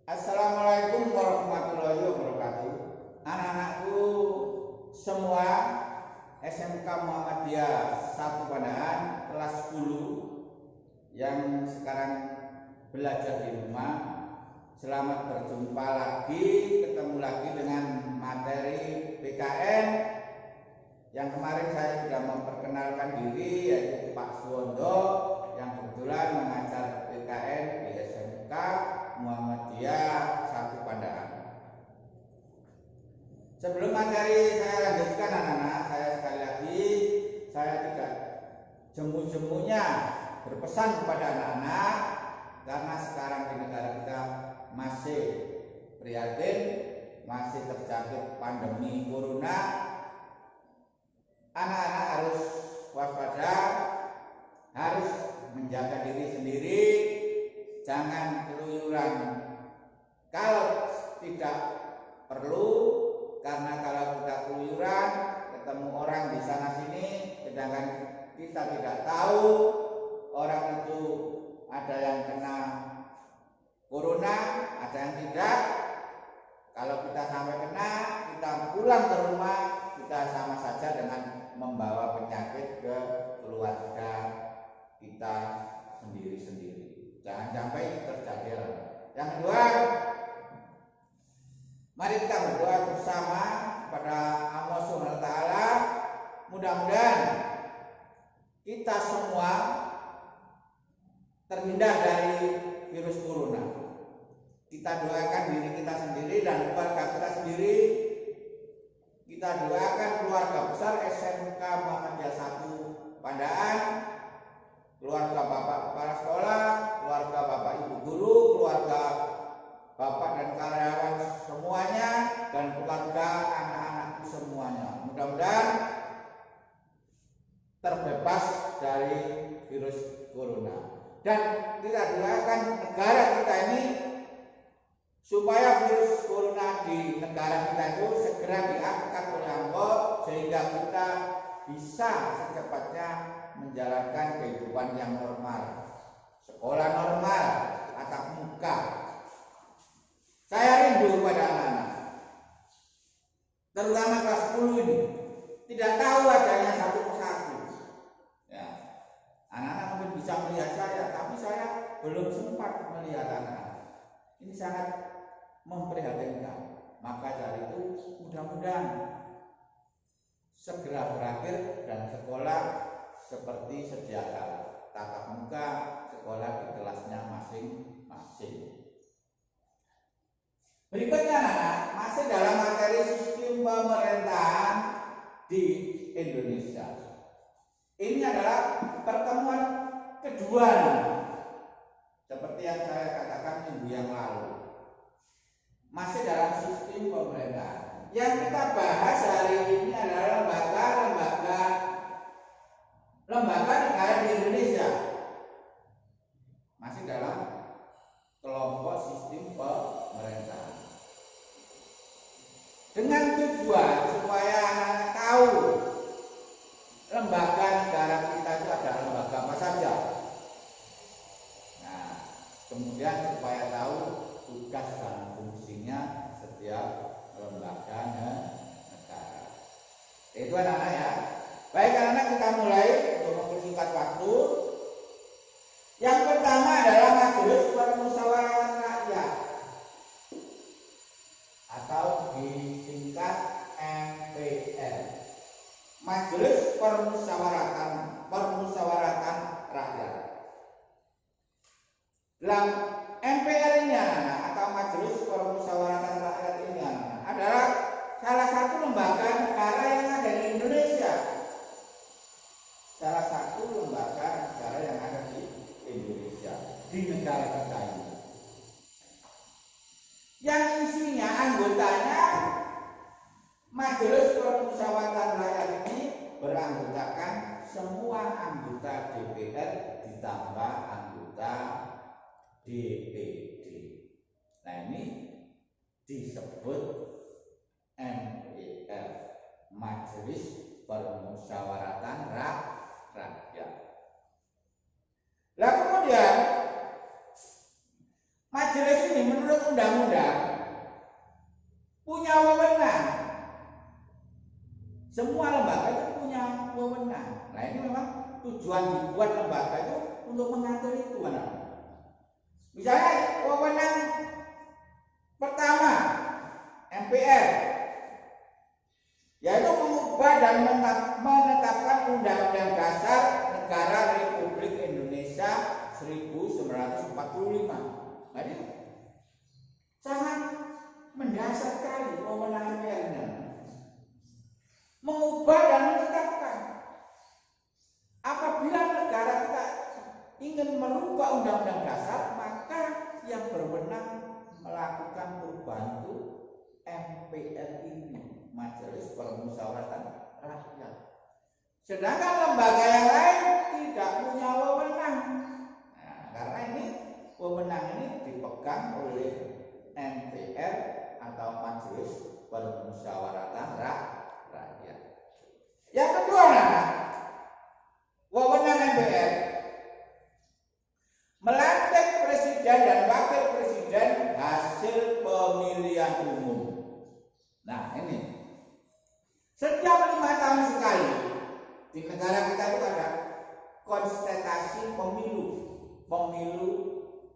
Assalamualaikum warahmatullahi wabarakatuh. Anak-anakku semua, SMK Muhammadiyah 1 Pandaan kelas 10 yang sekarang belajar di rumah. Selamat berjumpa lagi, ketemu lagi dengan materi PKN. Yang kemarin saya sudah memperkenalkan diri, yaitu Pak Suwondo yang kebetulan mengajar PKN di SMK Muhammadiyah 1 Pandaan. Sebelum materi saya lanjutkan anak-anak, saya sekali lagi saya tidak jemu-jemunya berpesan kepada anak-anak, karena sekarang di negara kita masih prihatin, masih terjangkit pandemi corona. Anak-anak harus waspada, harus menjaga diri sendiri, jangan keluyuran kalau tidak perlu, karena kalau kita keluyuran ketemu orang di sana sini, sedangkan kita tidak tahu orang itu ada yang kena corona, ada yang tidak. Kalau kita sampai kena, kita pulang ke rumah, kita sama saja dengan membawa penyakit ke keluarga kita sendiri-sendiri. Jangan sampai terjadi. Yang kedua, mari kita berdoa bersama kepada Allah Subhanahu wa taala. Mudah-mudahan kita semua terhindar dari virus corona. Kita doakan diri kita sendiri dan keluarga kita sendiri. Kita doakan keluarga besar SMK Muhammadiyah 1 Pandaan, keluarga bapak kepala sekolah, keluarga bapak ibu guru, keluarga bapak dan karyawan semuanya, dan keluarga anak-anakku semuanya. Mudah-mudahan terbebas dari virus corona. Dan kita doakan negara kita ini supaya virus corona di negara kita itu segera diangkat oleh Allah, sehingga kita bisa secepatnya menjalankan kehidupan yang normal, sekolah normal, tatap muka. Saya rindu pada anak-anak, terutama kelas 10 ini, tidak tahu adanya satu persatu. Ya, anak-anak mungkin bisa melihat saya, tapi saya belum sempat melihat anak-anak. Ini sangat memprihatinkan. Maka dari itu mudah-mudahan segera berakhir dan sekolah seperti sedia kala, tatap muka, sekolah di kelasnya masing-masing. Berikutnya anak-anak, masih dalam materi sistem pemerintahan di Indonesia. Ini adalah pertemuan kedua, seperti yang saya katakan minggu yang lalu. Masih dalam sistem pemerintahan. Yang kita bahas hari ini adalah lembaga negara di Indonesia. Masih dalam kelompok sistem pemerintahan. Dengan tujuan supaya anak-anak tahu lembaga negara kita itu ada lembaga apa saja. Nah, kemudian supaya tahu tugas dan fungsinya setiap lembaga negara. Itu anak-anak ya. Baik anak-anak, kita mulai untuk mempersingkat waktu. Yang pertama adalah Majelis Permusyawaratan Rakyat atau disingkat MPR. Majelis Permusyawaratan Rakyat. Dalam MPR ini anak-anak, atau Majelis Permusyawaratan Rakyat ini anak-anak, adalah salah satu lembaga negara yang ada di Indonesia. Salah satu lembaga negara yang ada di Indonesia, di negara kita ini. Yang isinya anggotanya, Majelis Permusyawaratan Rakyat ini beranggotakan semua anggota DPR ditambah anggota DPD. Nah, ini disebut MPR, Majelis Permusyawaratan Rakyat. Lah kemudian majelis ini menurut menurut undang-undang punya wewenang. Semua lembaga itu punya wewenang. Nah ini memang tujuan dibuat lembaga itu untuk mengatur itu, mana? Misalnya wewenang pertama MPR, yaitu mengubah dan menetapkan Undang-Undang Dasar Negara Republik Indonesia 1945. Nah ini sangat mendasar sekali wewenang MPR-nya. Mengubah dan menetapkan. Apabila negara kita ingin merubah undang-undang dasar, maka yang berwenang melakukan perubahan itu MPR ini, Majelis Permusyawaratan Rakyat. Sedangkan lembaga yang lain tidak punya wewenang. Nah, karena ini wewenang ini dipegang oleh MPR atau Majelis Permusyawaratan Rakyat. Yang kedua, wewenang MPR melantik presiden dan wakil presiden hasil pemilihan umum. Nah ini setiap 5 tahun sekali di negara kita itu ada konsultasi pemilu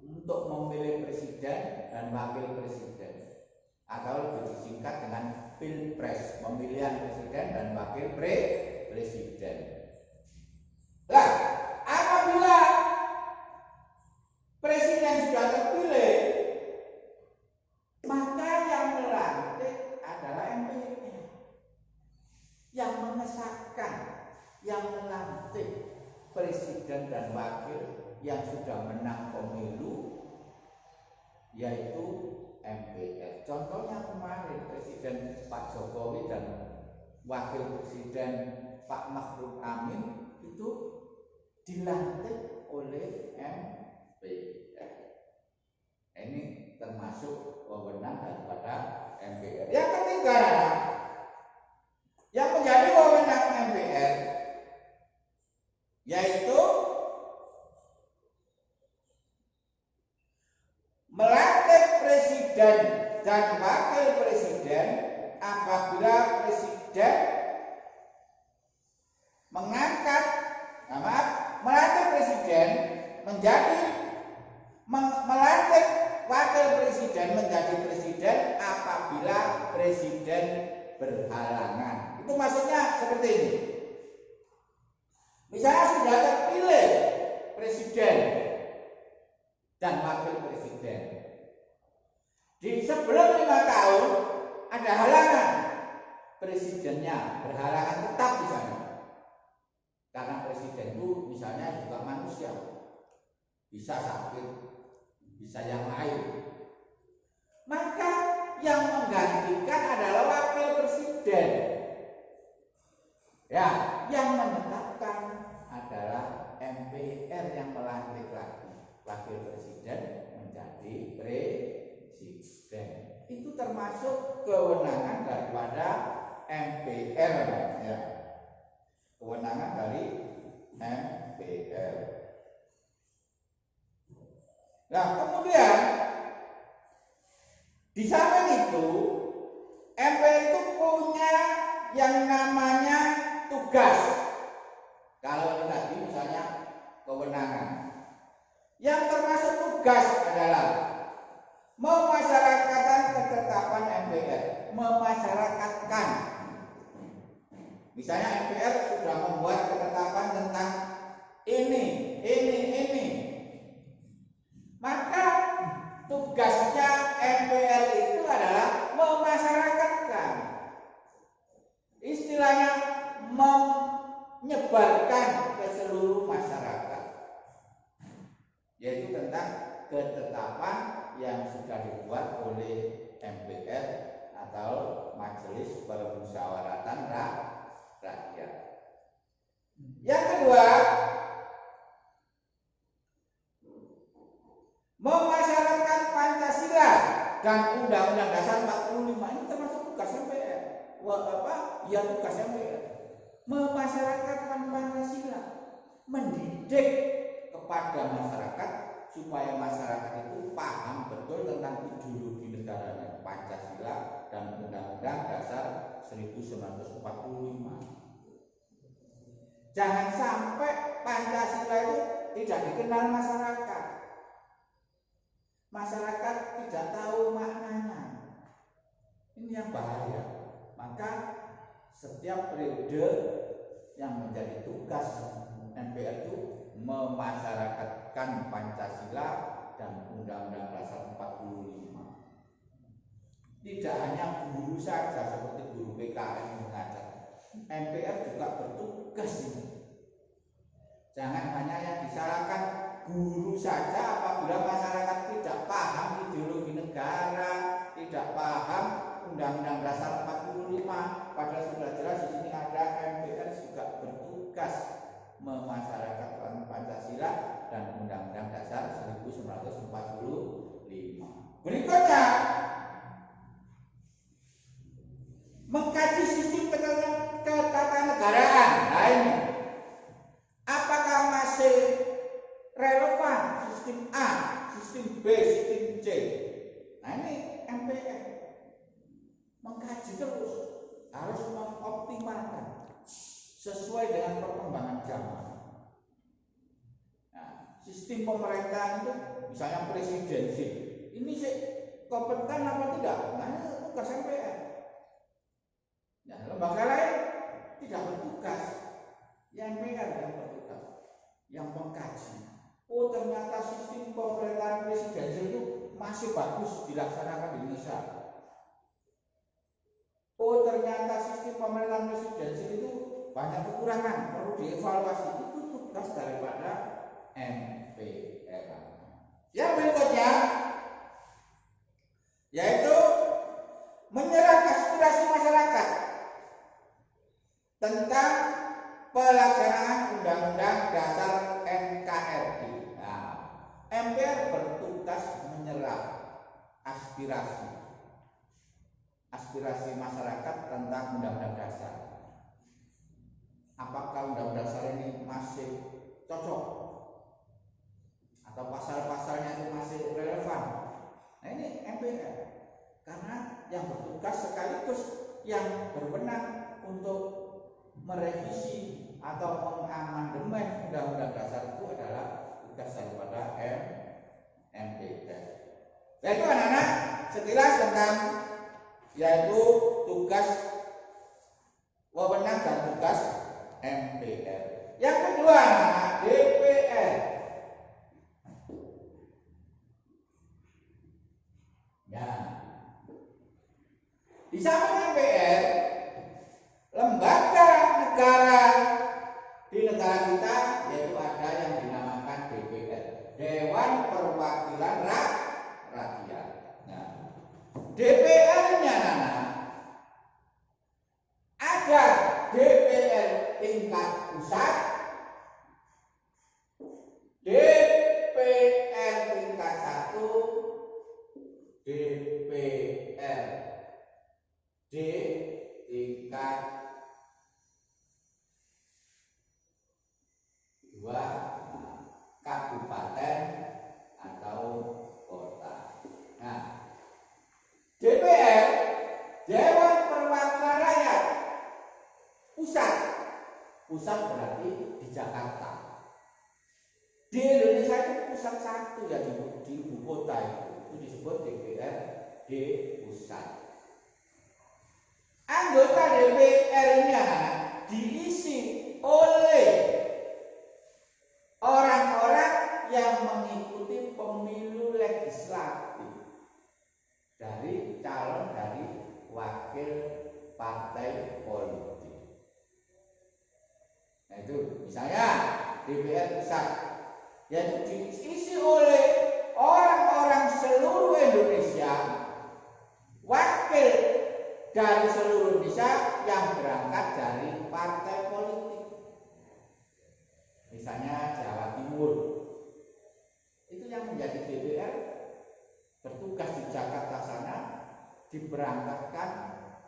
untuk memilih presiden dan wakil presiden, atau lebih disingkat dengan Pilpres, pemilihan presiden dan wakil presiden. Nah, apabila presiden sudah terpilih, maka yang melantik adalah MPR, yang mengesahkan, yang melantik presiden dan wakil yang sudah menang pemilu, yaitu MPR. Contohnya kemarin Presiden Pak Jokowi dan Wakil Presiden Pak Ma'ruf Amin itu dilantik oleh MPR. Ini termasuk wewenang daripada MPR. Yang ketiga, yang menjadi wewenang MPR yaitu melantik presiden dan wakil presiden apabila presiden melantik presiden melantik wakil presiden menjadi presiden apabila presiden berhalangan. Itu maksudnya seperti ini. Misalnya sudah terpilih presiden dan wakil presiden, di sebelum 5 tahun ada halangan, presidennya berhalangan tetap di sana. Karena presiden itu misalnya juga manusia, bisa sakit, bisa yang lain. Maka yang menggantikan adalah wakil presiden. Ya, yang menetapkan adalah MPR yang melantik lagi wakil presiden menjadi presiden. Itu termasuk kewenangan daripada MPR, ya. Kewenangan dari MPR. Nah, kemudian di samping itu MPR itu punya yang namanya tugas. Kalau tadi misalnya kewenangan, yang termasuk tugas adalah memasyarakatkan ketetapan MPR, memasyarakatkan. Misalnya MPR sudah membuat ketetapan tentang ini. Maka tugasnya MPR itu adalah memasyarakatkan. Istilahnya menyebarkan ke seluruh masyarakat, yaitu tentang ketetapan yang sudah dibuat oleh MPR atau Majelis Permusyawaratan Rakyat. Yang kedua, memasyarakatkan Pancasila dan Undang-Undang Dasar 45. Ini termasuk tugas MPR. Ya tugas MPR. Memasyarakatkan Pancasila, mendidik kepada masyarakat supaya masyarakat itu paham betul tentang ideologi negaranya, Pancasila dan Undang-Undang Dasar 1945. Jangan sampai Pancasila itu tidak dikenal masyarakat. Masyarakat tidak tahu maknanya. Ini yang bahaya. Maka setiap periode yang menjadi tugas MPR itu memasyarakatkan Pancasila dan Undang-Undang Dasar 45. Tidak hanya guru saja seperti guru PKN mengajar, MPR juga bertugas ini. Jangan hanya yang disalahkan guru saja apabila masyarakat tidak paham ideologi negara, tidak paham Undang-Undang Dasar 45. Padahal sudah jelas di sini ada MPR juga bertugas memasyarakatkan Pancasila dan Undang-Undang Dasar 1945. Berikutnya, mengkaji sistem ketatanegaraan. Nah ini, apakah masih relevan sistem A, sistem B, sistem C? Nah ini MPR mengkaji terus, harus mengoptimalkan sesuai dengan perkembangan zaman. Nah, sistem pemerintahan itu misalnya presidensil, ini sih kompeten apa tidak? Nah ini tugas MPR. Nah, lembaga lain tidak bertugas, yang MPR yang bertugas, yang mengkaji. Oh ternyata sistem pemerintahan presidensial itu masih bagus dilaksanakan di Indonesia. Oh ternyata sistem pemerintahan presidensial itu banyak kekurangan, perlu dievaluasi. Itu tugas daripada MPR. Yang berikutnya yaitu menyerap aspirasi masyarakat tentang pelaksanaan Undang-Undang Dasar NKRI. Nah, MPR bertugas menyerap aspirasi masyarakat tentang Undang-Undang Dasar. Apakah Undang-Undang Dasar ini masih cocok atau pasal-pasalnya itu masih relevan? Nah ini MPR, karena yang bertugas sekaligus yang berwenang untuk merevisi atau mengamandemen Undang-Undang Dasar itu adalah tugas daripada MPR. Yaitu anak-anak sekilas tentang yaitu tugas, wewenang dan tugas MPR. Yang kedua anak-anak DPR. Ya. Di samping MPR, lembaga negara di negara kita yaitu ada yang dinamakan DPR, Dewan Perwakilan Rakyat. Nah, DPR-nya ada DPR tingkat pusat, DPR tingkat 1, DPRD tingkat 2 kabupaten atau kota. Nah, DPR, Dewan Perwakilan Rakyat, pusat berarti di Jakarta. Di Indonesia itu pusat satu ya di ibu kota itu disebut DPRD pusat. Anggota DPR ini diisi oleh orang-orang yang mengikuti pemilu legislatif dari calon dari wakil partai politik. Nah itu misalnya DPR pusat yaitu diisi oleh orang-orang seluruh Indonesia, wakil dari seluruh Indonesia yang berangkat dari partai politik. Misalnya Jawa Timur, itu yang menjadi DPR bertugas di Jakarta sana diberangkatkan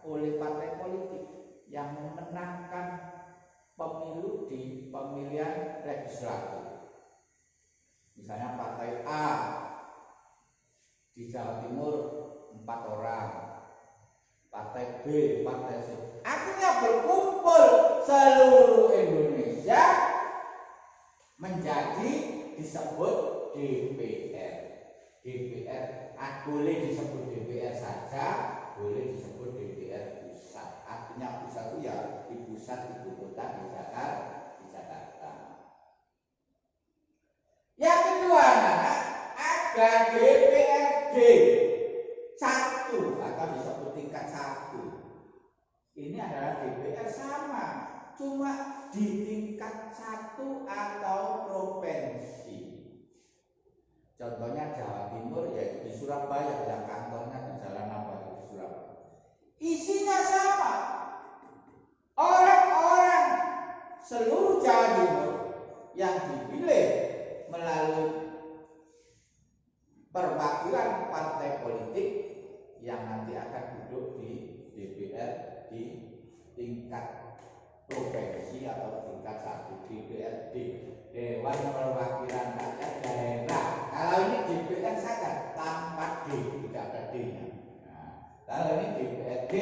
oleh partai politik yang memenangkan pemilu di pemilihan legislatif. Misalnya partai A di Jawa Timur 4 orang, partai B, partai C. Akhirnya berkumpul seluruh Indonesia menjadi disebut DPR. DPR boleh disebut DPR saja, boleh disebut DPR pusat. Artinya pusat itu ya di pusat ibu kota di Jakarta. Yang kedua, ada DPRD 1 atau disebut tingkat 1. Ini adalah DPR sama, cuma di tingkat 1 atau provinsi. Contohnya Jawa Timur, yaitu di Surabaya, yang kantornya di Jalan Nambah di Surabaya. Isinya sama, orang-orang seluruh Jawa Timur yang dipilih melalui perwakilan partai politik yang nanti akan duduk di DPR di tingkat provinsi atau tingkat 1, DPRD, Dewan Perwakilan Rakyat Daerah. Kalau ini DPR saja tanpa D, tidak ada D-nya. Nah, kalau ini DPRD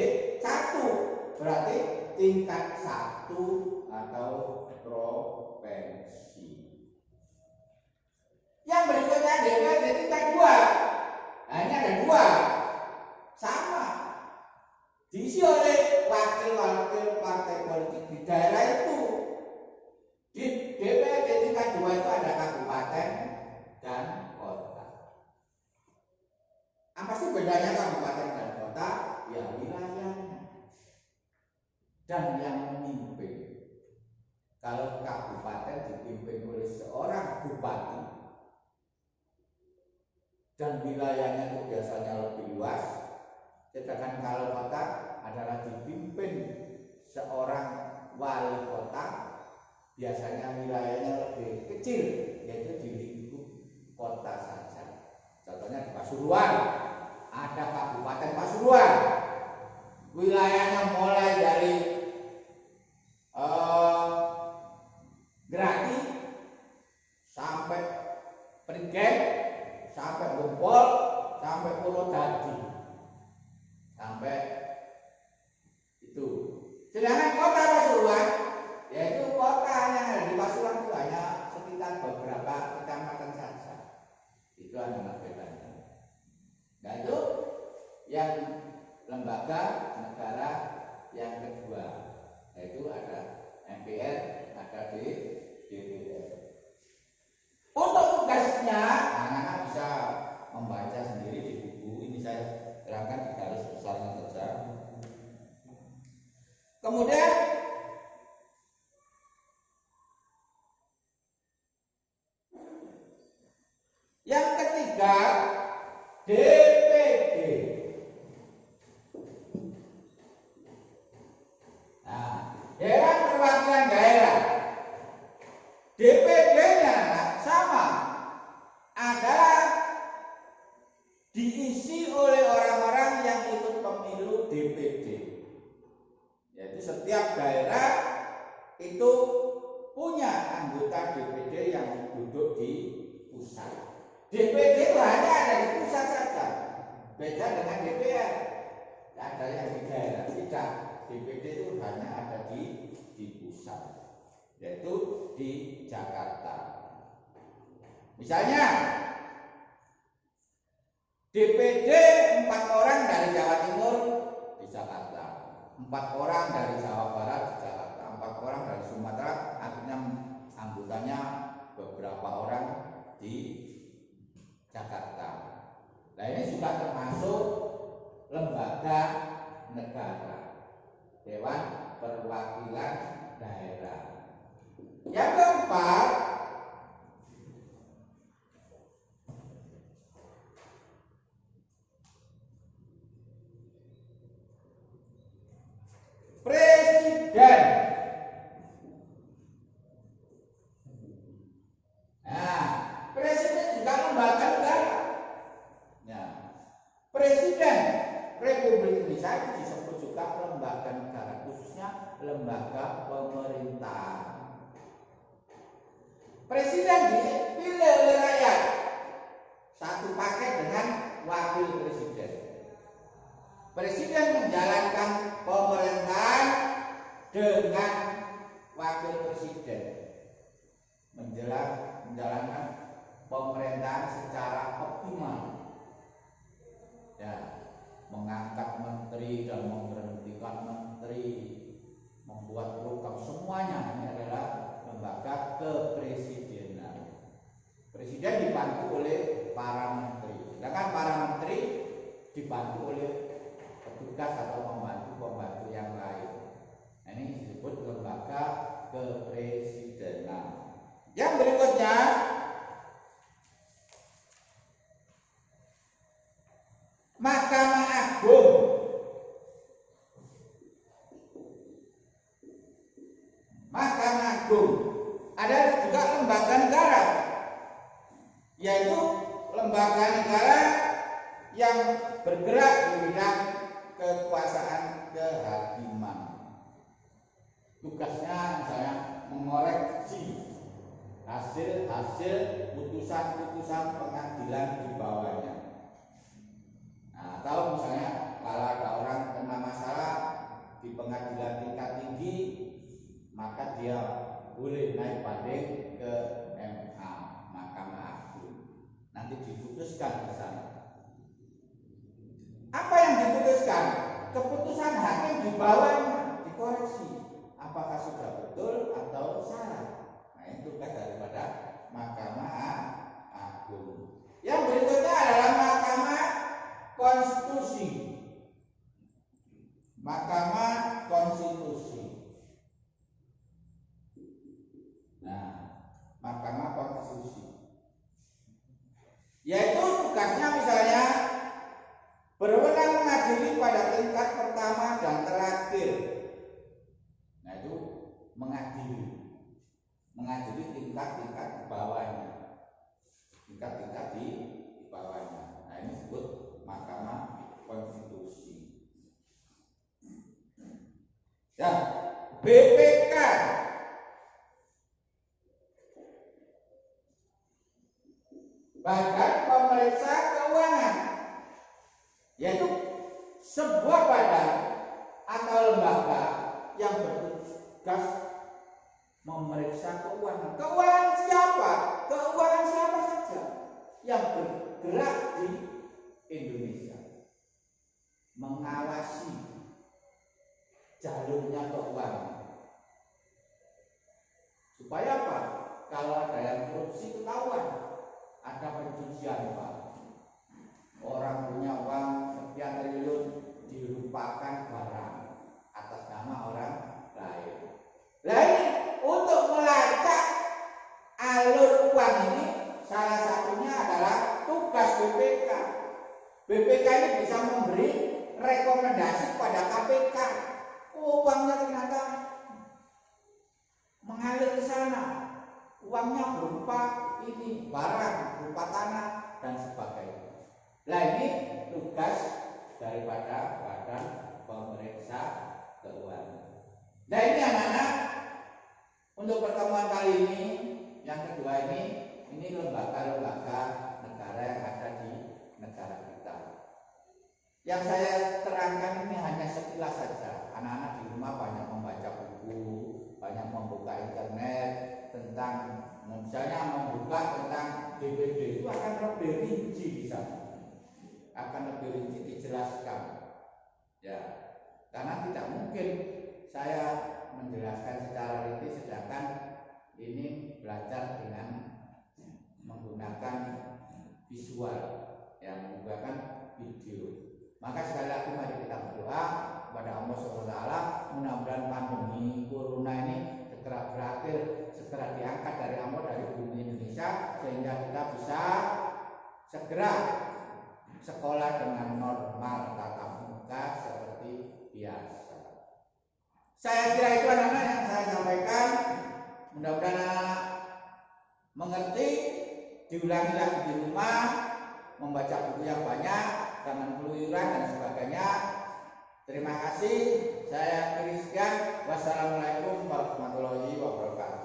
1 berarti tingkat 1 atau provinsi. Yang berikutnya DPRD tingkat 2. Nah, ini ada 2. Sama. Diisi oleh wakil-wakil partai politik di daerah itu. Di DPRD tingkat 2 itu ada kabupaten dan kota. Apa sih bedanya kabupaten dan kota? Ya wilayahnya dan yang memimpin. Kalau kabupaten dipimpin oleh seorang bupati dan wilayahnya itu biasanya lebih luas, sedangkan kalau kota adalah dipimpin seorang wali kota, biasanya wilayahnya lebih kecil, yaitu di lingkup kota saja. Contohnya di Pasuruan, ada Kabupaten Pasuruan, wilayahnya mulai dari Grati sampai Prigen, sampai Gempol, sampai Purwodadi, sampai itu. Sedangkan kota Pasuruan, yaitu kota yang ada di Pasuruan itu hanya sekitar beberapa kecamatan saja. Itu adalah bedanya. Nah itu yang lembaga negara yang kedua, yaitu ada MPR, ada DPR. Untuk tugasnya, anak-anak bisa membaca sendiri di buku. Ini saya terangkan di garis besarnya saja. Kemudian yang ketiga, DPD. Nah, Dewan Perwakilan Daerah. DPD-nya sama, adalah diisi oleh orang-orang yang ikut pemilu DPD. Yaitu setiap daerah itu punya anggota DPD yang duduk di pusat. DPD itu hanya ada di pusat saja, beda dengan DPR. Tidak ada yang di daerah, tidak. DPD itu hanya ada di pusat, yaitu di Jakarta. Misalnya DPD 4 orang dari Jawa Timur di Jakarta, 4 orang dari Jawa Barat di Jakarta, 4 orang dari Sumatera, akhirnya anggotanya beberapa orang di Jakarta. Nah ini juga termasuk lembaga negara, Dewan Perwakilan Daerah. Yang keempat, presiden. Nah, presiden juga lembaga negara. Nah, presiden Republik Indonesia itu disebut juga lembaga negara, khususnya lembaga pemerintah. Presiden dipilih oleh rakyat, satu paket dengan wakil presiden. Presiden menjalankan pemerintahan dengan wakil presiden menjalankan pemerintahan secara optimal, ya, mengangkat menteri dan memberhentikan menteri, membuat program, semuanya ini adalah lembaga kepresidenan. Presiden dibantu oleh para menteri, sedangkan para menteri dibantu oleh petugas atau pembantu yang lain. Nah, ini disebut lembaga kepresidenan. Yang berikutnya, Mahkamah Agung. Mahkamah Agung ada juga lembaga negara, yaitu lembaga negara yang bergerak di bidang kekuasaan kehakiman. Tugasnya misalnya mengoreksi hasil putusan-putusan pengadilan di bawahnya. Nah, atau misalnya kalau ada orang kena masalah di pengadilan tingkat tinggi, maka dia boleh naik banding ke MA, Mahkamah Agung. Nanti diputuskan di sana. Apa yang diputuskan? Keputusan hakim di bawahnya dikoreksi. Apakah sudah betul atau salah? Nah, itu tugas daripada Mahkamah Agung. Yang berikutnya adalah Mahkamah Konstitusi. Mahkamah Konstitusi. Nah, Mahkamah Konstitusi, yaitu tugasnya misalnya berwenang mengadili pada tingkat pertama dan terakhir. Nah, itu mengadili tingkat-tingkat di bawahnya, tingkat-tingkat di bawahnya. Nah, ini disebut Mahkamah Konstitusi. Ya, BPK. Badan Pemeriksa Keuangan, yaitu sebuah badan atau lembaga yang bertugas memeriksa keuangan. Keuangan siapa? Keuangan siapa saja yang bergerak di Indonesia, mengawasi jalurnya keuangan. Supaya apa? Kalau ada yang korupsi ketahuan. Ada pencucian uang, orang punya uang sekian triliun dilupakan barang atas nama orang lain. Nah, ini untuk melacak alur uang ini salah satunya adalah tugas BPK. BPK ini bisa memberi rekomendasi pada KPK. Oh, uangnya ternyata mengalir ke sana. Uangnya berupa ini barang, berupa tanah dan sebagainya. Nah, ini tugas daripada Badan Pemeriksa Keuangan. Nah, ini anak-anak, untuk pertemuan kali ini yang kedua ini lembaga-lembaga negara yang ada di negara kita. Yang saya terangkan ini hanya sekilas saja. Anak-anak di rumah banyak membaca buku, banyak membuka internet tentang, misalnya membuka tentang DPD, itu akan lebih rinci di sana, akan lebih rinci dijelaskan, ya, karena tidak mungkin saya menjelaskan secara rinci sedangkan ini belajar dengan menggunakan visual, yang menggunakan video. Maka sekali lagi mari kita berdoa kepada Allah SWT, mudah-mudahan pandemi corona ini segera berakhir, segera diangkat dari Allah, dari bumi Indonesia, sehingga kita bisa segera sekolah dengan normal, tatap muka seperti biasa. Saya kira itu anak-anak yang saya sampaikan. Mudah-mudahan anak-anak mengerti, diulangi lagi di rumah, membaca buku yang banyak, jangan keluyuran dan sebagainya. Terima kasih. Saya akhiri sekian. Wassalamualaikum warahmatullahi wabarakatuh.